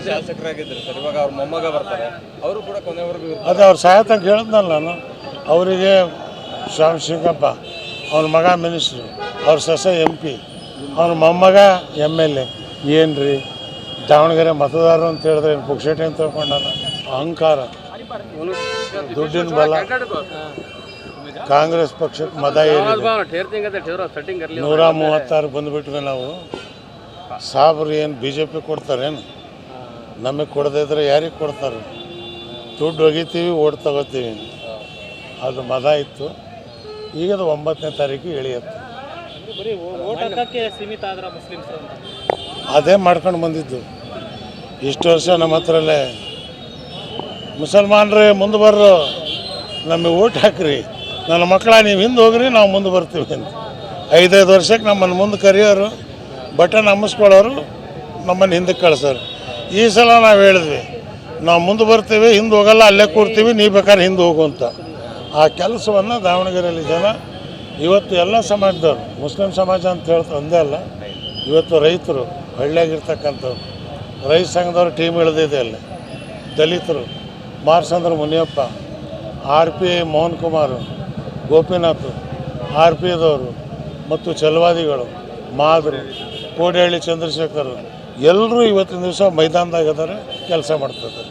ಶಾಸಕರಾಗಿದ್ರು sir, ಇವಾಗ ಅವ್ರ ಮೊಮ್ಮಗ ಬರ್ತಾರೆ, ಅವರು ಕೂಡ ಕೊನೆವರೆಗೂ ಅದೇ ಅವ್ರು ಸಾಯತಂಕ ಹೇಳಿದ್ನಲ್ಲ ನಾನು. ಅವರಿಗೆ ಶ್ಯಾಮ್ ಶಿಂಗಪ್ಪ ಅವನ ಮಗ ಮಿನಿಸ್ಟ್ರು, ಅವ್ರ ಸೊಸ MP, ಅವನ ಮೊಮ್ಮಗ MLA. ಏನು ರೀ ದಾವಣಗೆರೆ ಮತದಾರರು ಅಂತ ಹೇಳಿದ್ರೆ ಏನು ಪುಕ್ಷೇಟೆ ಅಂತ ತಿಳ್ಕೊಂಡಲ್ಲ. ಅಹಂಕಾರ, ದುಡ್ಡಿನ ಬಲ. ಕಾಂಗ್ರೆಸ್ ಪಕ್ಷಕ್ಕೆ ಮತ ಏರಿದೆ, 136 ಬಂದುಬಿಟ್ವಿ ನಾವು. ಸಾಬ್ರು ಏನು BJP ಕೊಡ್ತಾರೇನು? ನಮಗೆ ಕೊಡದೇ ಇದ್ರೆ ಯಾರಿಗೆ ಕೊಡ್ತಾರೆ? ದುಡ್ಡು ಒಗಿತೀವಿ, ಓಟ್ ತಗೋತೀವಿ. ಅದು ಮದ ಇತ್ತು. ಈಗದು 9ನೇ ತಾರೀಕು ಇಳಿಯುತ್ತೆ. ಅದೇ ಮಾಡ್ಕೊಂಡು ಬಂದಿದ್ದು ಇಷ್ಟು ವರ್ಷ. ನಮ್ಮ ಹತ್ರಲ್ಲೇ ಮುಸಲ್ಮಾನರೇ ಮುಂದೆ ಬರ್ರು, ನಮಗೆ ಓಟ್ ಹಾಕ್ರಿ, ನನ್ನ ಮಕ್ಕಳ ನೀವು ಹಿಂದೆ ಹೋಗ್ರಿ, ನಾವು ಮುಂದೆ ಬರ್ತೀವಿ ಅಂತ 5-5 ವರ್ಷಕ್ಕೆ ನಮ್ಮನ್ನು ಮುಂದೆ ಕರೆಯೋರು, ಬಟನ್ ಅಮ್ಮಿಸ್ಕೊಳ್ಳೋರು, ನಮ್ಮನ್ನು ಹಿಂದಕ್ಕೆ ಕಳ್ಸೋರು. ಈ ಸಲ ನಾವು ಹೇಳಿದ್ವಿ, ನಾವು ಮುಂದೆ ಬರ್ತೀವಿ, ಹಿಂದೆ ಹೋಗಲ್ಲ, ಅಲ್ಲೇ ಕೂರ್ತೀವಿ, ನೀ ಬೇಕಾದ್ರೆ ಹಿಂದೆ ಹೋಗು ಅಂತ. ಆ ಕೆಲಸವನ್ನು ದಾವಣಗೆರೆಯಲ್ಲಿ ಜನ ಇವತ್ತು ಎಲ್ಲ ಸಮಾಜದವ್ರು, ಮುಸ್ಲಿಂ ಸಮಾಜ ಅಂತ ಒಂದೇ ಅಲ್ಲ, ಇವತ್ತು ರೈತರು, ಹಳ್ಳಿಯಾಗಿರ್ತಕ್ಕಂಥವ್ರು, ರೈತ ಸಂಘದವ್ರು ಟೀಮ್ ಇಳಿದಿದೆ ಅಲ್ಲಿ, ದಲಿತರು, ಮಾರ್ಸಂದ್ರ ಮುನಿಯಪ್ಪ, RPI ಮೋಹನ್ ಕುಮಾರ್, ಗೋಪಿನಾಥ್, RPIದವರು ಮತ್ತು ಛಲವಾದಿಗಳು, ಮಾದರು, ಕೋಡಿಹಳ್ಳಿ ಚಂದ್ರಶೇಖರ್, ಎಲ್ಲರೂ ಇವತ್ತಿನ ದಿವಸ ಮೈದಾನದಾಗಿದ್ದಾರೆ, ಕೆಲಸ ಮಾಡ್ತಿದ್ದಾರೆ.